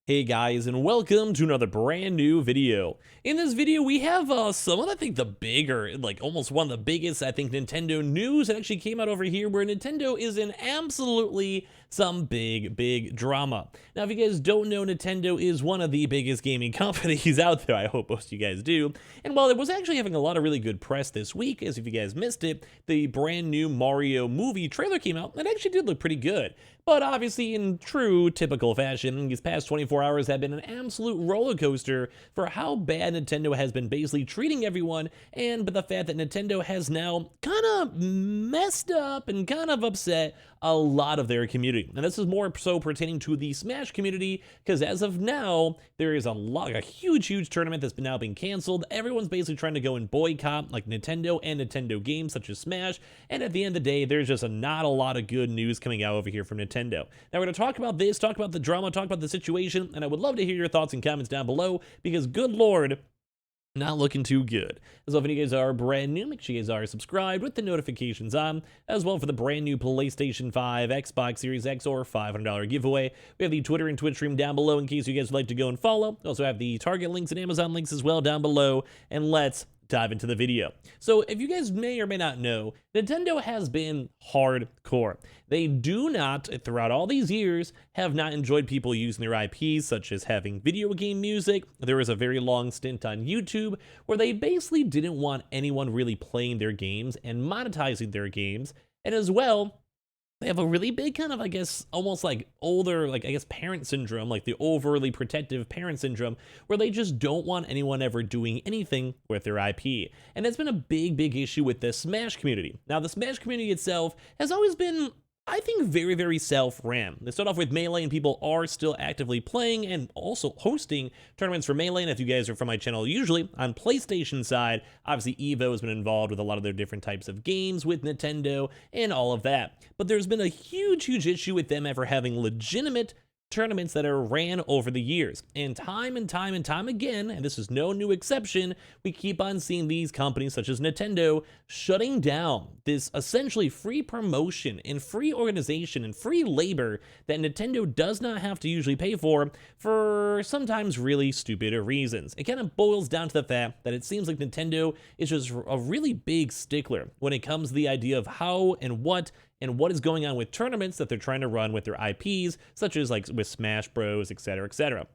Hey guys, and welcome to another brand new video. In this video, we have some of, I think, the bigger, like almost one of the biggest, I think, Nintendo news that actually came out over here, where Nintendo is in absolutely some big drama. Now, if you guys don't know, Nintendo is one of the biggest gaming companies out there. I hope most of you guys do. And while it was actually having a lot of really good press this week, as if you guys missed it, the brand new Mario movie trailer came out, and it actually did look pretty good. But obviously, in true typical fashion, these past 24 hours have been an absolute roller coaster for how bad Nintendo has been basically treating everyone, but the fact that Nintendo has now kind of messed up and kind of upset a lot of their community. And this is more so pertaining to the Smash community, because as of now, there is a huge tournament that's now being canceled. Everyone's basically trying to go and boycott like Nintendo and Nintendo games such as Smash, and at the end of the day, there's just not a lot of good news coming out over here from Nintendo. Now we're going to talk about this, talk about the drama, talk about the situation, and I would love to hear your thoughts and comments down below, because good lord, not looking too good. So if any of you guys are brand new, make sure you guys are subscribed with the notifications on, as well for the brand new PlayStation 5, Xbox Series X, or $500 giveaway. We have the Twitter and Twitch stream down below in case you guys would like to go and follow. We also have the Target links and Amazon links as well down below, and let's dive into the video. So if you guys may or may not know, Nintendo has been hardcore. They do not, throughout all these years, have not enjoyed people using their IPs, such as having video game music. There was a very long stint on YouTube where they basically didn't want anyone really playing their games and monetizing their games. And as well, they have a really big kind of, I guess, almost like older, like, I guess, parent syndrome, like the overly protective parent syndrome, where they just don't want anyone ever doing anything with their IP. And that's been a big issue with the Smash community. Now, the Smash community itself has always been, I think, very self-ran. They start off with Melee, and people are still actively playing and also hosting tournaments for Melee. And if you guys are from my channel, usually on PlayStation side, obviously Evo has been involved with a lot of their different types of games with Nintendo and all of that. But there's been a huge issue with them ever having legitimate tournaments that are ran over the years. And time again, and this is no new exception, we keep on seeing these companies such as Nintendo shutting down this essentially free promotion and free organization and free labor that Nintendo does not have to usually pay for sometimes really stupid reasons. It kind of boils down to the fact that it seems like Nintendo is just a really big stickler when it comes to the idea of how and what is going on with tournaments that they're trying to run with their IPs, such as like with Smash Bros, etc.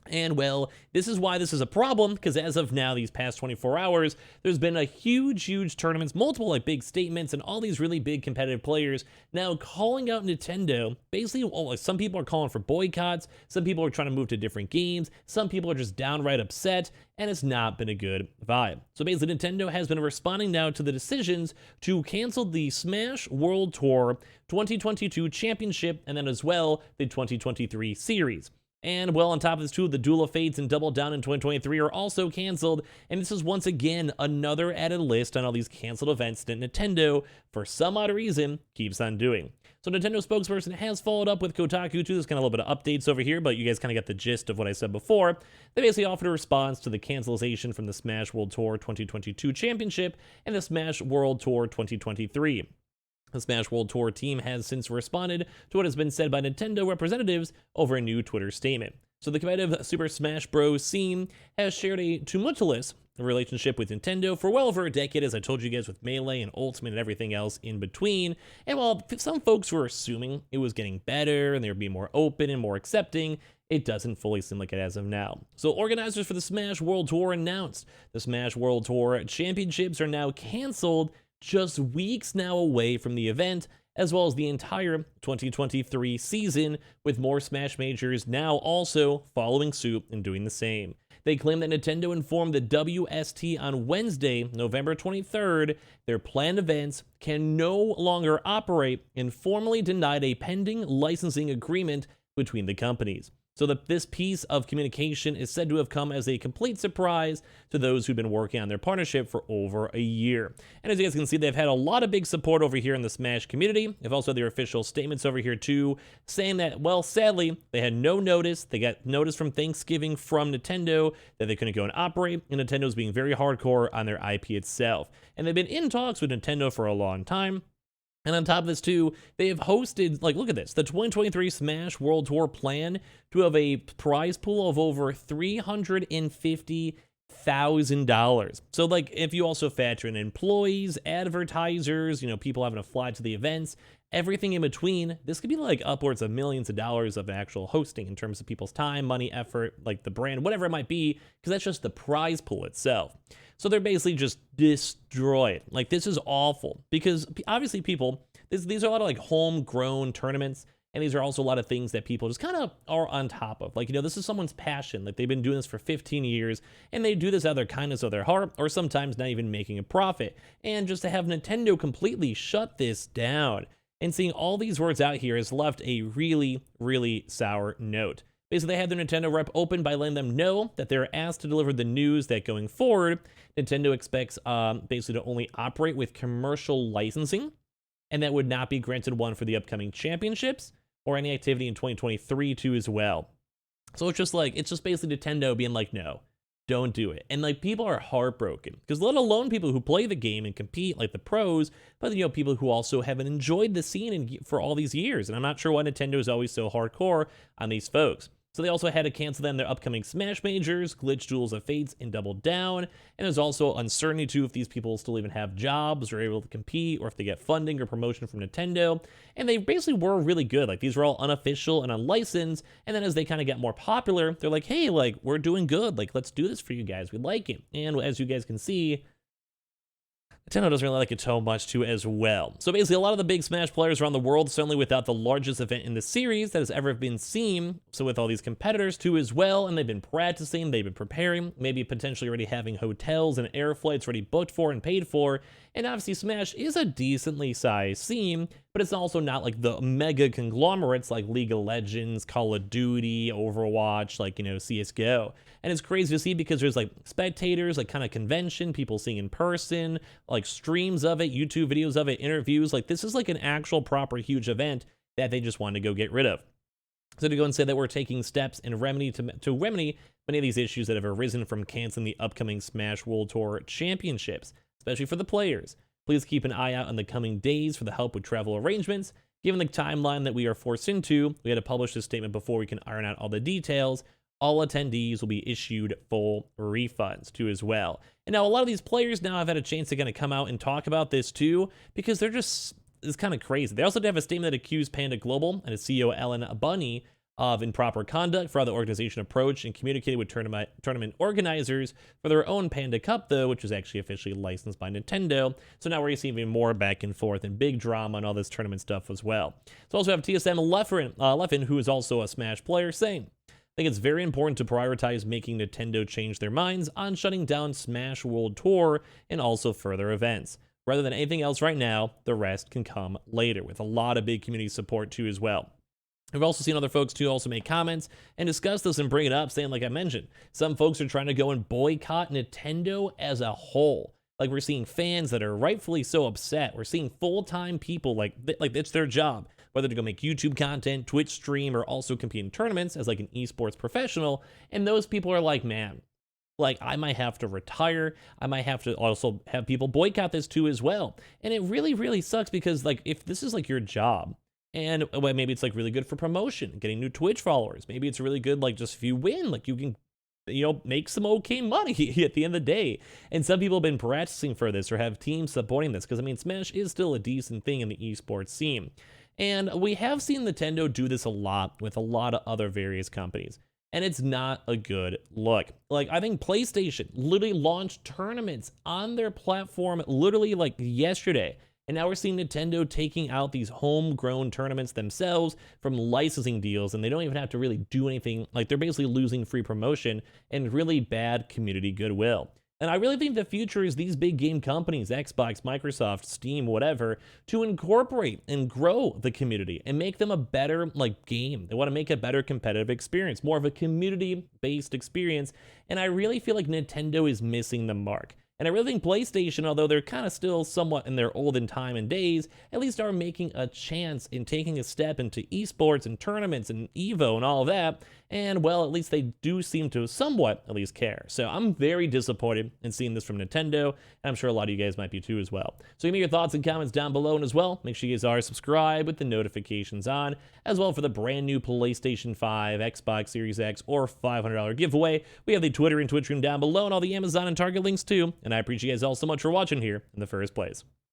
And well, this is why this is a problem, because as of now, these past 24 hours, there's been a huge tournaments, multiple like big statements, and all these really big competitive players now calling out Nintendo. Basically, some people are calling for boycotts, some people are trying to move to different games, some people are just downright upset, and it's not been a good vibe. So basically, Nintendo has been responding now to the decisions to cancel the Smash World Tour 2022 Championship, and then as well, the 2023 series. And well, on top of this too, the Duel of Fates and Double Down in 2023 are also canceled, and this is once again another added list on all these canceled events that Nintendo, for some odd reason, keeps on doing. So Nintendo spokesperson has followed up with Kotaku too. There's kind of a little bit of updates over here, but you guys kind of get the gist of what I said before. They basically offered a response to the cancellation from the Smash World Tour 2022 Championship and the Smash World Tour 2023. The Smash World Tour team has since responded to what has been said by Nintendo representatives over a new Twitter statement. So the competitive Super Smash Bros. Scene has shared a tumultuous relationship with Nintendo for well over a decade, as I told you guys, with Melee and Ultimate and everything else in between. And while some folks were assuming it was getting better and they would be more open and more accepting, it doesn't fully seem like it as of now. So organizers for the Smash World Tour announced the Smash World Tour Championships are now canceled, just weeks now away from the event, as well as the entire 2023 season, with more Smash majors now also following suit and doing the same. They claim that Nintendo informed the WST on Wednesday, November 23rd, their planned events can no longer operate, and formally denied a pending licensing agreement between the companies. So this piece of communication is said to have come as a complete surprise to those who've been working on their partnership for over a year. And as you guys can see, they've had a lot of big support over here in the Smash community. They've also had their official statements over here too, saying that, well, sadly, they had no notice. They got notice from Thanksgiving from Nintendo that they couldn't go and operate, and Nintendo's being very hardcore on their IP itself. And they've been in talks with Nintendo for a long time. And on top of this too, they have hosted, like, look at this, the 2023 Smash World Tour plan to have a prize pool of over $350,000. So, like, if you also factor in employees, advertisers, people having to fly to the events, everything in between, this could be like upwards of millions of dollars of actual hosting in terms of people's time, money, effort, like the brand, whatever it might be, because that's just the prize pool itself. So they're basically just destroyed. Like, this is awful because obviously these are a lot of like homegrown tournaments. And these are also a lot of things that people just kind of are on top of. Like, this is someone's passion. Like, they've been doing this for 15 years, and they do this out of their kindness of their heart, or sometimes not even making a profit. And just to have Nintendo completely shut this down and seeing all these words out here has left a really, really sour note. Basically, they had their Nintendo rep open by letting them know that they're asked to deliver the news that going forward, Nintendo expects basically to only operate with commercial licensing, and that would not be granted one for the upcoming championships or any activity in 2023 too as well. So it's just basically Nintendo being like, no, don't do it. And like, people are heartbroken because let alone people who play the game and compete like the pros, but people who also haven't enjoyed the scene for all these years. And I'm not sure why Nintendo is always so hardcore on these folks. So they also had to cancel them their upcoming Smash Majors, Glitch Duels of Fates, and Double Down. And there's also uncertainty too if these people still even have jobs or are able to compete, or if they get funding or promotion from Nintendo. And they basically were really good. Like, these were all unofficial and unlicensed. And then as they kind of get more popular, they're like, hey, like, we're doing good. Like, let's do this for you guys. We like it. And as you guys can see, Nintendo doesn't really like it so much too as well. So basically, a lot of the big Smash players around the world, certainly without the largest event in the series that has ever been seen, so with all these competitors too as well, and they've been practicing, they've been preparing, maybe potentially already having hotels and air flights already booked for and paid for, and obviously Smash is a decently sized scene, but it's also not like the mega conglomerates like League of Legends, Call of Duty, Overwatch, like, CSGO. And it's crazy to see because there's like spectators, like kind of convention, people seeing in person, like streams of it, YouTube videos of it, interviews. Like, this is like an actual proper huge event that they just wanted to go get rid of. So to go and say that we're taking steps in remedy to remedy many of these issues that have arisen from canceling the upcoming Smash World Tour Championships, especially for the players. Please keep an eye out in the coming days for the help with travel arrangements. Given the timeline that we are forced into, we had to publish this statement before we can iron out all the details. All attendees will be issued full refunds too as well. And now a lot of these players now have had a chance to kind of come out and talk about this too, because it's kind of crazy. They also did have a statement that accused Panda Global and its CEO Ellen Bunny of improper conduct for how the organization approached and communicated with tournament organizers for their own Panda Cup, though, which was actually officially licensed by Nintendo. So now we're seeing even more back and forth and big drama and all this tournament stuff as well. So also have TSM Leffen, who is also a Smash player, saying, I think it's very important to prioritize making Nintendo change their minds on shutting down Smash World Tour and also further events. Rather than anything else right now, the rest can come later, with a lot of big community support too as well. We've also seen other folks too also make comments and discuss this and bring it up, saying, like I mentioned, some folks are trying to go and boycott Nintendo as a whole. Like, we're seeing fans that are rightfully so upset. We're seeing full-time people like it's their job, whether to go make YouTube content, Twitch stream, or also compete in tournaments as like an esports professional. And those people are like, man, like, I might have to retire. I might have to also have people boycott this too as well. And it really, really sucks because, like, if this is like your job, and well, maybe it's like really good for promotion, getting new Twitch followers. Maybe it's really good, like, just if you win, like, you can, make some okay money at the end of the day. And some people have been practicing for this or have teams supporting this because, I mean, Smash is still a decent thing in the esports scene. And we have seen Nintendo do this a lot with a lot of other various companies. And it's not a good look. Like, I think PlayStation literally launched tournaments on their platform literally like yesterday. And now we're seeing Nintendo taking out these homegrown tournaments themselves from licensing deals, and they don't even have to really do anything. Like, they're basically losing free promotion and really bad community goodwill. And I really think the future is these big game companies, Xbox, Microsoft, Steam, whatever, to incorporate and grow the community and make them a better, like, game. They want to make a better competitive experience, more of a community-based experience. And I really feel like Nintendo is missing the mark. And I really think PlayStation, although they're kind of still somewhat in their olden time and days, at least are making a chance in taking a step into esports and tournaments and Evo and all of that. And well, at least they do seem to somewhat at least care. So I'm very disappointed in seeing this from Nintendo, and I'm sure a lot of you guys might be too as well. So give me your thoughts and comments down below, and as well, make sure you guys are subscribed with the notifications on, as well for the brand new PlayStation 5, Xbox Series X, or $500 giveaway. We have the Twitter and Twitch room down below, and all the Amazon and Target links too. And I appreciate you guys all so much for watching here in the first place.